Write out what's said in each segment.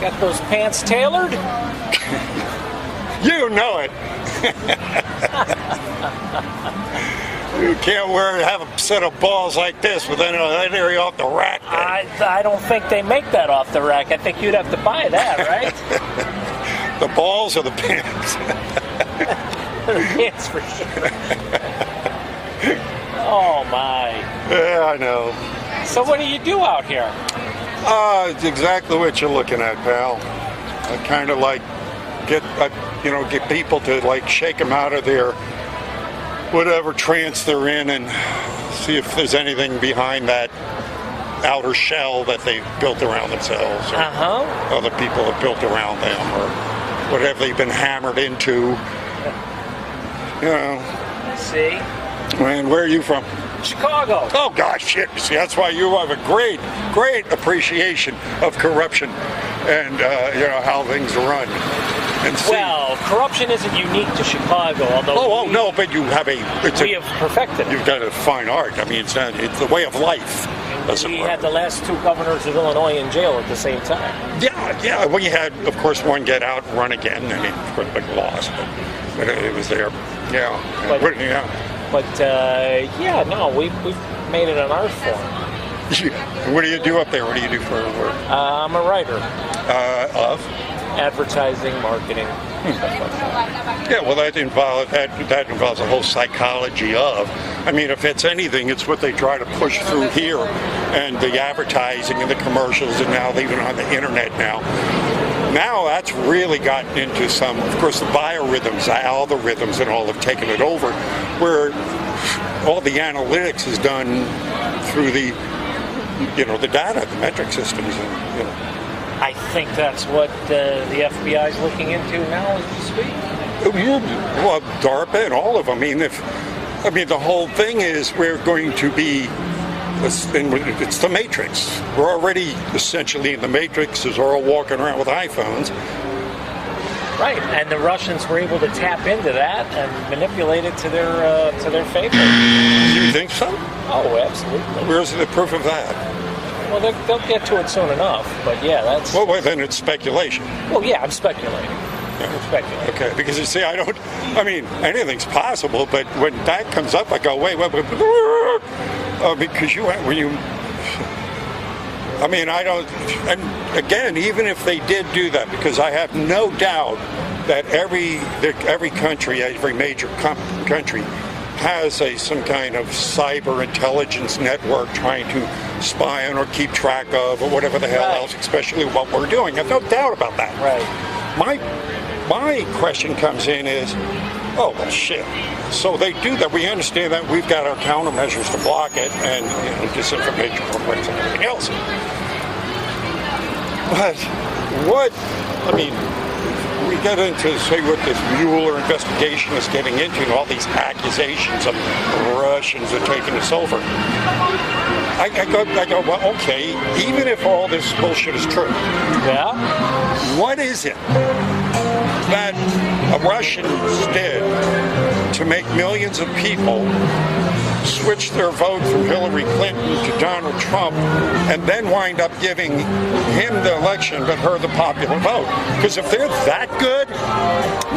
Got those pants tailored? You know it. You can't have a set of balls like this with an area off the rack. I don't think they make that off the rack. I think you'd have to buy that, right? The balls or the pants? The pants for sure. Oh my. Yeah, I know. So what do you do out here? It's exactly what you're looking at, pal. I kind of like get people to like shake them out of their whatever trance they're in and see if there's anything behind that outer shell that they built around themselves or other people have built around them or whatever they've been hammered into. You know. See? And where are you from? Chicago. Oh, gosh, shit. See, that's why you have a great, great appreciation of corruption and, how things are run. And see. Well, corruption isn't unique to Chicago, although... no, but you have we have perfected it. You've got a fine art. I mean, it's the way of life. We had the last two governors of Illinois in jail at the same time. Yeah. We had, of course, one get out and run again. I mean, of course, but lost, but it was there. Yeah. We've made it an art form. What do you do up there? What do you do for work? I'm a writer. Of? Advertising, marketing, stuff like that. Yeah, well, that involves a whole psychology of. I mean, if it's anything, it's what they try to push through here, and the advertising and the commercials, and now even on the internet now. Now that's really gotten into some, of course, the biorhythms, algorithms, and all have taken it over, where all the analytics is done through the data, the metric systems, and I think that's what the FBI is looking into now as we speak. Well, DARPA and all of them. The whole thing is we're going to be. It's the Matrix. We're already essentially in the Matrix as we're all walking around with iPhones. Right, and the Russians were able to tap into that and manipulate it to their favor. You think so? Oh, absolutely. Where's the proof of that? Well, they'll get to it soon enough, but yeah, that's... Well, then it's speculation. Well, yeah, I'm speculating. I'm speculating. Okay, because you see, anything's possible, but when that comes up, I go, wait, because I don't, and again, even if they did do that, because I have no doubt that every country, every major country, has some kind of cyber intelligence network trying to spy on or keep track of or whatever the hell else, especially what we're doing. I have no doubt about that. Right. My question comes in is, oh, well, shit. So they do that. We understand that. We've got our countermeasures to block it and disinformation programs and everything else. But we get into, say, what this Mueller investigation is getting into, and all these accusations of Russians are taking us over. I go, well, okay, even if all this bullshit is true, what is it that Russians did to make millions of people switch their vote from Hillary Clinton to Donald Trump and then wind up giving him the election but her the popular vote? Because if they're that good,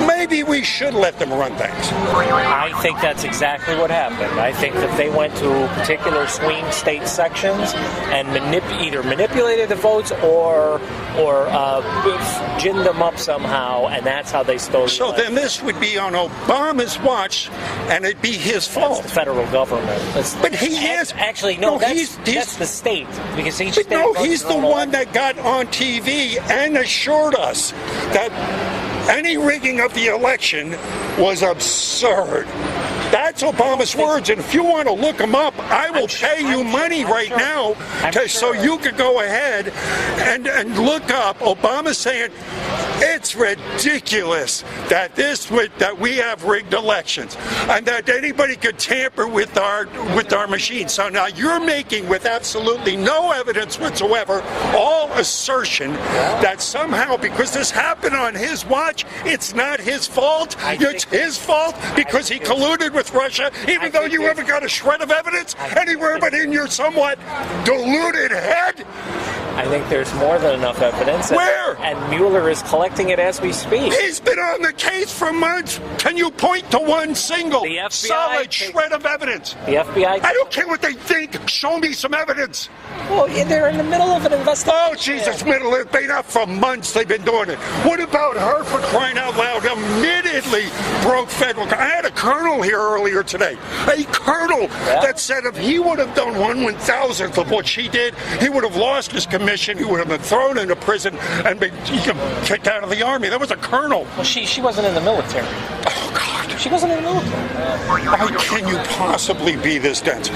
maybe we should let them run things. I think that's exactly what happened. I think that they went to particular swing state sections and either manipulated the votes or ginned them up somehow, and that's how they stole. So then this would be on Obama's watch, and it'd be his fault. That's the federal government. But he is actually that's the state, because each state. No, he's the one that got on TV and assured us that any rigging of the election was absurd. That's Obama's words, and if you want to look them up, I will pay you money right now so you could go ahead and look up Obama saying it's ridiculous that we have rigged elections and that anybody could tamper with our machines. So now you're making, with absolutely no evidence whatsoever, all assertion that somehow because this happened on his watch, it's not his fault. It's his fault because he colluded with Russia, even though you haven't got a shred of evidence anywhere but in your somewhat deluded head. I think there's more than enough evidence. Where? And Mueller is collecting it as we speak. He's been on the case for months. Can you point to one single The FBI solid shred of evidence? The FBI. I don't care what they think. Show me some evidence. Well, they're in the middle of an investigation. Oh, Jesus, middle. It's been up for months. They've been doing it. What about her, for crying out loud? Admittedly broke federal. I had a colonel here earlier today. A colonel that said if he would have done 1/1000th of what she did, he would have lost his commission. He would have been thrown into prison and been kicked out of the army. That was a colonel. Well, she wasn't in the military. Oh, God. She wasn't in the military. How can you possibly be this dense?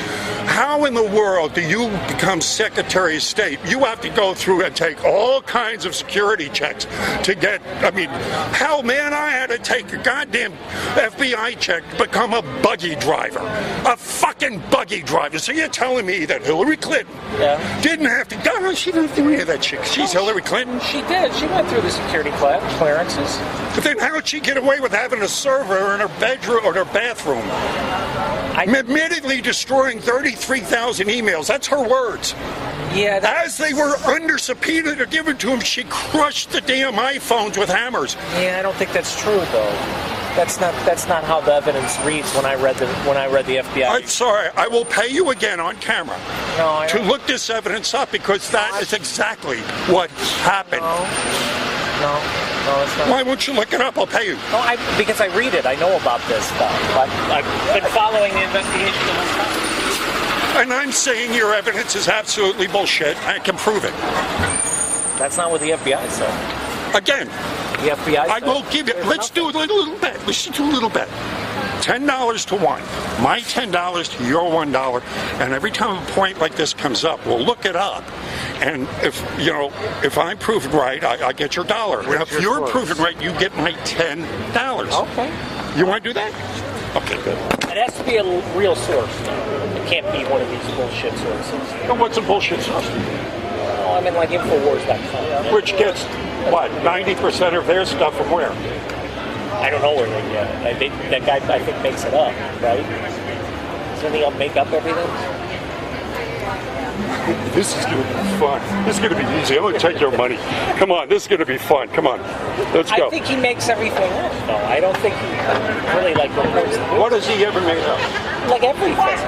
How in the world do you become Secretary of State? You have to go through and take all kinds of security checks to get, I mean, hell, man, I had to take a goddamn FBI check to become a buggy driver. A fucking buggy driver. So you're telling me that Hillary Clinton didn't have to, no, she didn't do any of that shit. She's Hillary Clinton. She did. She went through the security clearances. But then how'd she get away with having a server in her bedroom or her bathroom? Admittedly destroying 33,000 emails. That's her words. Yeah. As they were under subpoena to give it to him, she crushed the damn iPhones with hammers. Yeah, I don't think that's true though. That's not how the evidence reads when I read the FBI. I'm sorry. I will pay you again on camera to look this evidence up because that is exactly what happened. No, it's not. Why won't you look it up? I'll pay you. No, because I read it. I know about this stuff. I've been following the investigation. And I'm saying your evidence is absolutely bullshit. I can prove it. That's not what the FBI said. Again, the FBI said. I will give you. Let's do a little bet. Let's do a little bet. $10 to 1. My $10 to your $1. And every time a point like this comes up, we'll look it up. And if I'm proven right, I get your $1. And if you're proven right, you get my $10. Okay. You want to do that? Okay, good. It has to be a real source. It can't be one of these bullshit sources. And what's a bullshit source? Well, I mean, like Infowars.com. Which gets, 90% of their stuff from where? I don't know where they get it. That guy, I think, makes it up, right? Doesn't he make up everything? This is going to be fun. This is going to be easy. I'm going to take your money. Come on, this is going to be fun. Come on, let's go. I think he makes everything up, though. I don't think he really, reports the What does he ever make up? Like everything.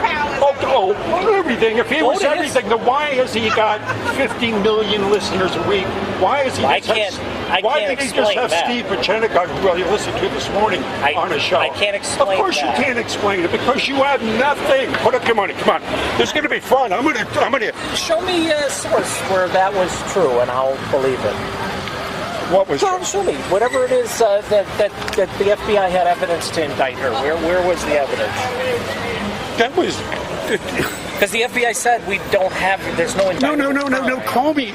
Everything. If he was everything, then why has he got 50 million listeners a week? Why is he? Why did he just have Steve Pachenik, who you listened to this morning on a show? I can't explain. Of course you can't explain it because you have nothing. Put up your money. Come on. This is going to be fun. I'm gonna. Show me a source where that was true, and I'll believe it. What was? Show me whatever it is that the FBI had evidence to indict her. Where was the evidence? That was. Because the FBI said we don't have. There's no indictment. No. Comey.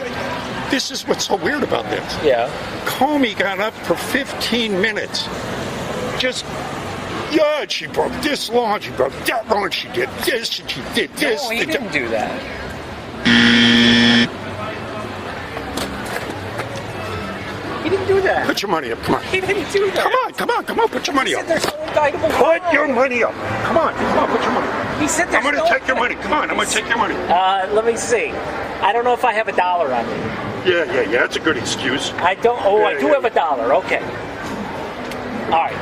This is what's so weird about this. Yeah. Comey got up for 15 minutes. She broke this law, she broke that law, she did this, she did this. No, he didn't do that. He didn't do that. Put your money up, come on. He didn't do that. Come on, put your money up. There's no indictable. Put your money up. Come on, put your money up. He said there's I'm going to take your money. Come on, I'm going to take your money. Let me see. I don't know if I have $1 on me. Yeah, that's a good excuse. I don't. Oh, I do have $1. Okay. All right.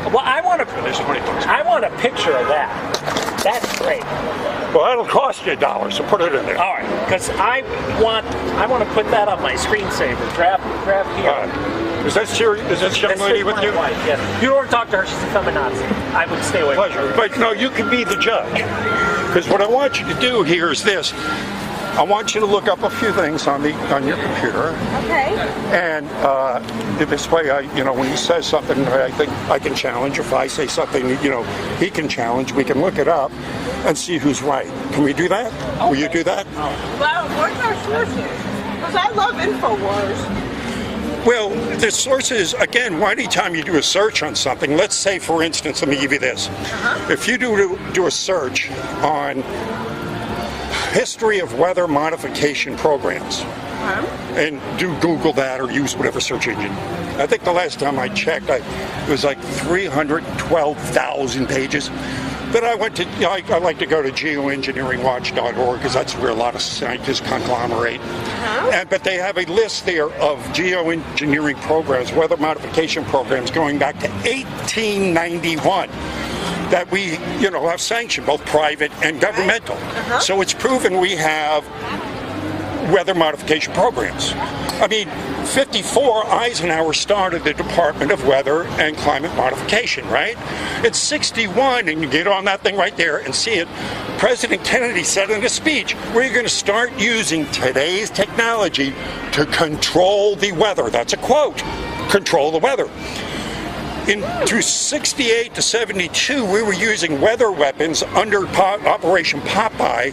Well, I want a picture of that. That's great. Well, that'll cost you $1, so put it in there. All right, because I want to put that on my screensaver. Grab here. All right. Is this young lady with you? Wife, yes. You don't talk to her. She's a feminazi. I would stay away. Pleasure. But no, you can be the judge. Because what I want you to do here is this. I want you to look up a few things on your computer. Okay. And this way, when he says something, I think I can challenge. If I say something, he can challenge. We can look it up and see who's right. Can we do that? Okay. Will you do that? Well, what's our sources? Because I love Infowars. Well, the sources, again, anytime you do a search on something, let's say, for instance, let me give you this. If you do a search on history of weather modification programs, and do Google that or use whatever search engine. I think the last time I checked, it was like 312,000 pages. But I went to, I like to go to geoengineeringwatch.org because that's where a lot of scientists conglomerate. But they have a list there of geoengineering programs, weather modification programs going back to 1891 that we, have sanctioned, both private and governmental. So it's proven we have weather modification programs. I mean, 54, Eisenhower started the Department of Weather and Climate Modification, right? It's 61, and you get on that thing right there and see it. President Kennedy said in a speech, we're going to start using today's technology to control the weather. That's a quote. Control the weather. Through 68 to 72, we were using weather weapons under Operation Popeye.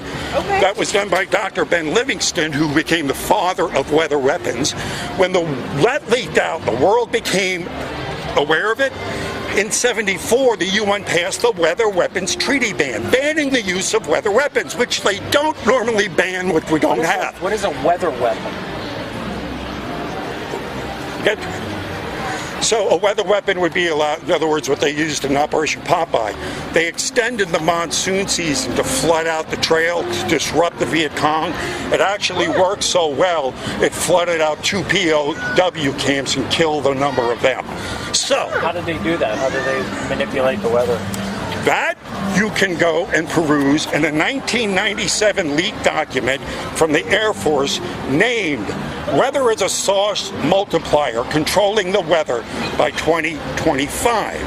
That was done by Dr. Ben Livingston, who became the father of weather weapons. When the lead leaked out, the world became aware of it. In 74, the UN passed the Weather Weapons Treaty ban, banning the use of weather weapons, which they don't normally ban, which we don't have. What is a weather weapon? So a weather weapon would be, in other words, what they used in Operation Popeye. They extended the monsoon season to flood out the trail, to disrupt the Viet Cong. It actually worked so well, it flooded out 2 POW camps and killed a number of them. So how did they do that? How did they manipulate the weather? That you can go and peruse in a 1997 leaked document from the Air Force named Weather as a Source Multiplier Controlling the Weather by 2025.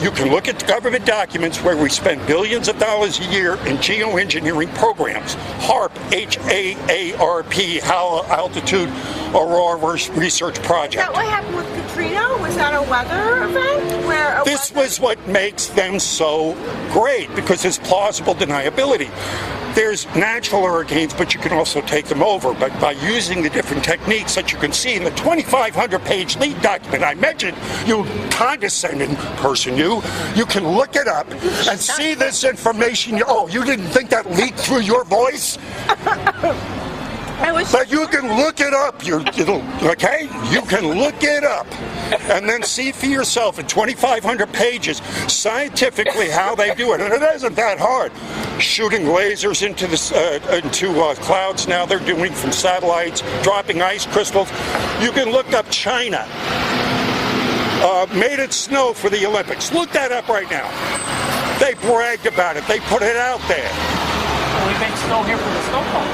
You can look at government documents where we spend billions of dollars a year in geoengineering programs. HAARP, H-A-A-R-P, High Altitude Aurora Research Project. Is that what happened with Katrina? Was that a weather event? This was what makes them so great, because there's plausible deniability. There's natural hurricanes, but you can also take them over. But by using the different techniques that you can see in the 2,500-page lead document I mentioned, you condescending person, you can look it up and see this information. Oh, you didn't think that leaked through your voice? But you can look it up. Okay? You can look it up and then see for yourself in 2,500 pages scientifically how they do it. And it isn't that hard. Shooting lasers into clouds now they're doing from satellites, dropping ice crystals. You can look up China. Made it snow for the Olympics. Look that up right now. They bragged about it. They put it out there. Well, we make snow here for the snowfall.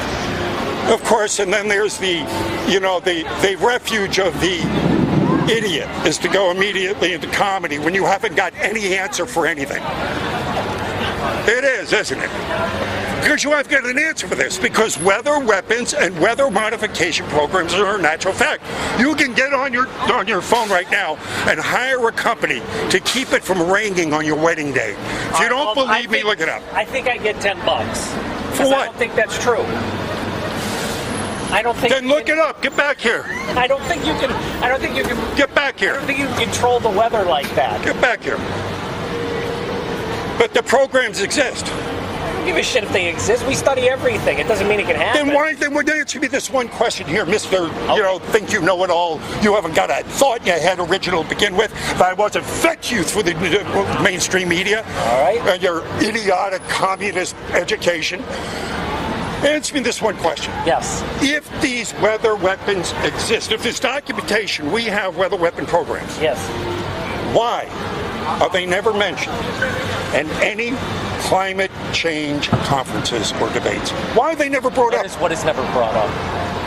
Of course, and then there's the refuge of the idiot is to go immediately into comedy when you haven't got any answer for anything. It is, isn't it? Because you haven't got an answer for this, because weather weapons and weather modification programs are a natural fact. You can get on your phone right now and hire a company to keep it from ringing on your wedding day. If you don't believe me, look it up. I think I get $10. For what? I don't think that's true. I don't think. Then look it up. Get back here. I don't think you can. Get back here. I don't think you can control the weather like that. Get back here. But the programs exist. I don't give a shit if they exist. We study everything. It doesn't mean it can happen. Then would answer me this one question here, Mr. Think you know it all. You haven't got a thought in your head original to begin with. If I wasn't fed you through the mainstream media. All right. And your idiotic communist education. Answer me this one question. Yes. If these weather weapons exist, if there's documentation, we have weather weapon programs. Yes. Why are they never mentioned in any climate change conferences or debates? Why are they never brought up? What is never brought up?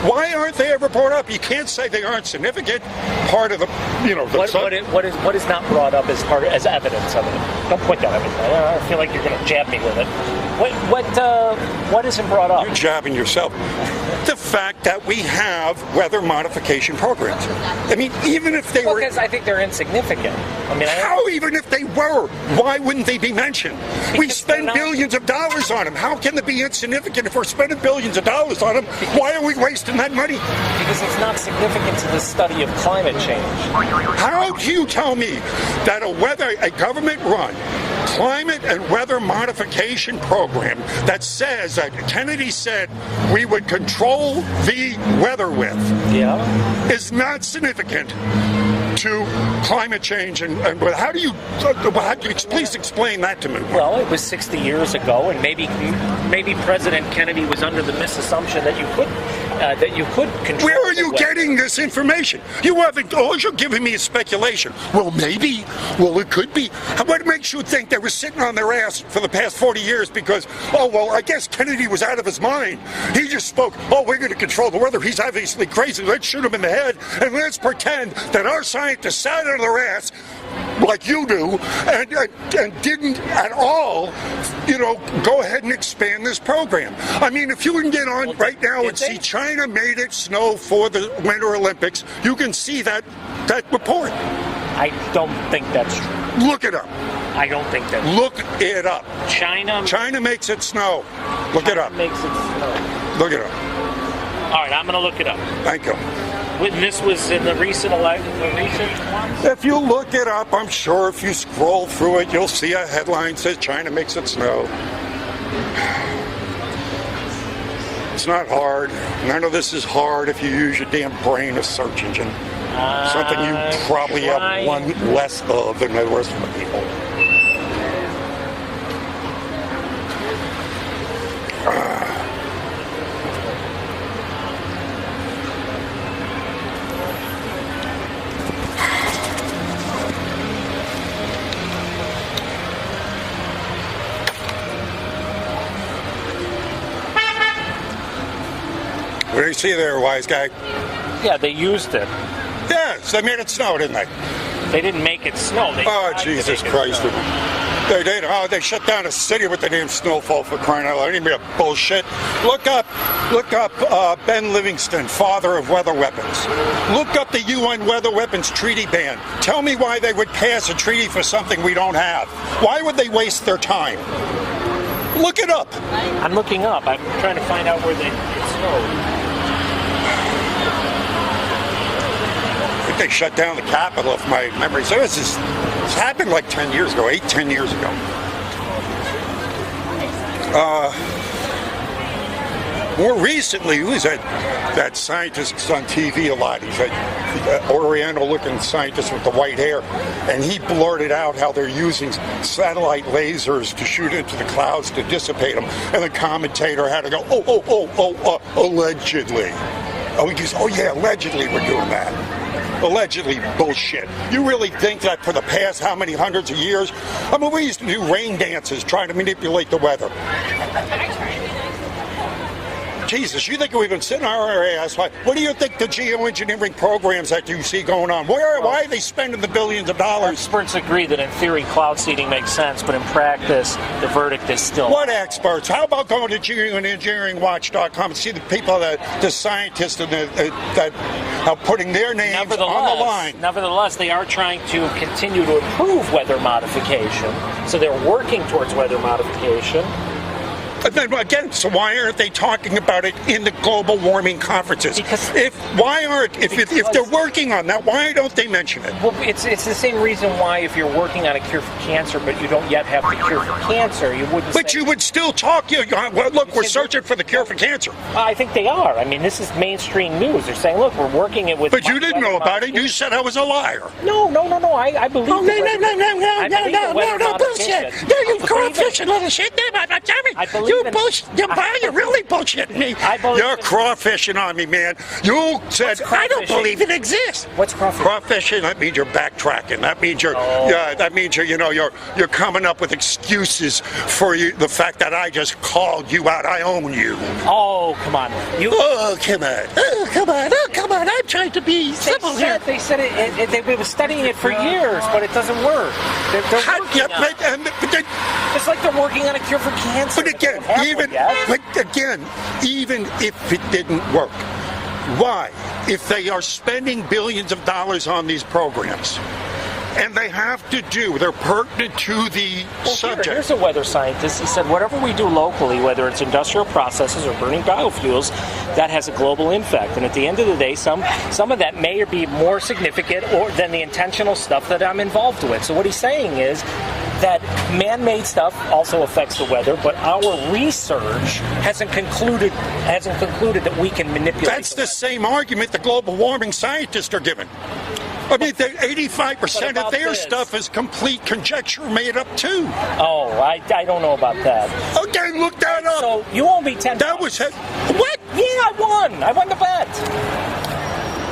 Why aren't they ever brought up? You can't say they aren't significant. Part of the, what is not brought up as evidence of it? Don't point that at me. I feel like you're going to jab me with it. What isn't brought up? You're jabbing yourself. The fact that we have weather modification programs. I mean, even if they were... Because I think they're insignificant. How, even if they were? Why wouldn't they be mentioned? We spend billions of dollars on them. How can they be insignificant if we're spending billions of dollars on them? Why are we wasting that money? Because it's not significant to the study of climate change. How do you tell me that a government-run climate and weather modification program that says that Kennedy said we would control the weather with is not significant to climate change and how do you please explain that to me? Well, it was 60 years ago, and maybe President Kennedy was under the misassumption that you could control. Where are you getting this information? You haven't. All you're giving me is speculation. Well, maybe. Well, it could be. What makes you think they were sitting on their ass for the past 40 years because, I guess Kennedy was out of his mind. He just spoke, we're going to control the weather. He's obviously crazy. Let's shoot him in the head, and let's pretend that our scientists sat on their ass like you do and didn't at all, go ahead and expand this program. I mean, if you can get on right now and see China made it snow for the Winter Olympics, you can see that report. I don't think that's true. Look it up. I don't think that's Look it up. China makes it snow. Look it up. Makes it snow. Look it up. All right, I'm going to look it up. Thank you. And this was in the recent ones? If you look it up, I'm sure if you scroll through it, you'll see a headline that says China makes it snow. It's not hard. None of this is hard if you use your damn brain as search engine. Something you probably have one less of than the rest of the people. What do you see there, wise guy? Yeah, they used it. Yes, they made it snow, didn't they? They didn't make it snow. Jesus Christ. They did. They shut down a city with the damn snowfall for crying out loud. It ain't bullshit. Look up Ben Livingston, father of weather weapons. Look up the UN Weather Weapons Treaty ban. Tell me why they would pass a treaty for something we don't have. Why would they waste their time? Look it up. I'm looking up. I'm trying to find out where it snowed. They shut down the Capitol, if my memory serves. This happened like 10 years ago, 10 years ago. More recently, who is that scientist on TV a lot? He's that Oriental-looking scientist with the white hair, and he blurted out how they're using satellite lasers to shoot into the clouds to dissipate them, and the commentator had to go, allegedly. He goes, allegedly we're doing that. Allegedly bullshit. You really think that for the past how many hundreds of years? I mean, we used to do rain dances trying to manipulate the weather. Jesus, you think we've been sitting on our ass? What do you think the geoengineering programs that you see going on? Why are they spending the billions of dollars? Experts agree that in theory cloud seeding makes sense, but in practice the verdict is still... What experts? How about going to geoengineeringwatch.com and see the people, the scientists that are putting their names on the line? Nevertheless, they are trying to continue to improve weather modification. So they're working towards weather modification. And then again, so why aren't they talking about it in the global warming conferences? Because if they're working on that, why don't they mention it? Well, it's the same reason why if you're working on a cure for cancer, but you don't yet have the cure for cancer, you wouldn't. But you would still talk. Look, we're searching for the cure for cancer. I think they are. I mean, this is mainstream news. They're saying, look, we're working it with. But you didn't know about it. You said I was a liar. No. I believe. No, bullshit. No, you crawfish and little shit. I believe. You bullshit. You're really bullshitting me. You're crawfishing on me, man. You said I don't believe it exists. What's crawfishing? Crawfishing. That means you're backtracking. That means you're coming up with excuses for the fact that I just called you out. I own you. Oh, come on. Oh, come on. I'm trying to be simple here. They said it. They were studying it for years, but it doesn't work. They're working on it. Just like they're working on a cure for cancer. But again, even if it didn't work, why? If they are spending billions of dollars on these programs, and they have to they're pertinent to the subject. Here's a weather scientist. He said, whatever we do locally, whether it's industrial processes or burning biofuels, that has a global impact. And at the end of the day, some of that may be more significant than the intentional stuff that I'm involved with. So what he's saying is that man-made stuff also affects the weather, but our research hasn't concluded that we can manipulate. That's the same argument the global warming scientists are giving. I mean, 85% about of their this? stuff is complete conjecture made up too. Oh, I don't know about that. Okay, look that up. So you owe me 10. That was it. What? Yeah, I won. I won the bet.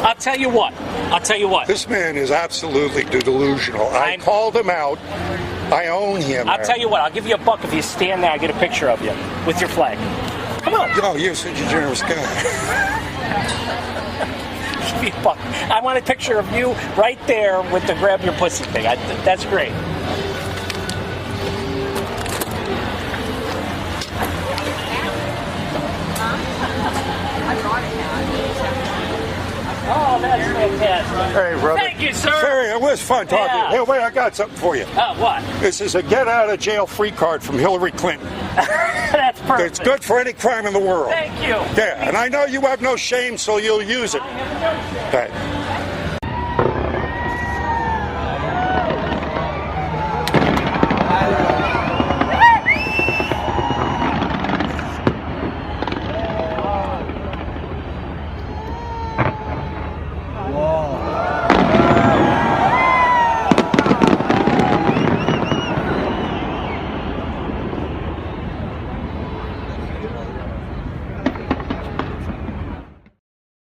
I'll tell you what. This man is absolutely delusional. I called him out. I own him. I'll tell you what. I'll give you a buck if you stand there. I get a picture of you with your flag. Come on. Oh, you're such a generous guy. Give me a buck. I want a picture of you right there with the grab your pussy thing. That's great. Oh, that's fantastic. Hey, brother. Thank you, sir. Sorry, it was fun talking. Yeah. Hey, wait, I got something for you. What? This is a get out of jail free card from Hillary Clinton. That's perfect. It's good for any crime in the world. Thank you. Yeah, and I know you have no shame, so you'll use it. Okay.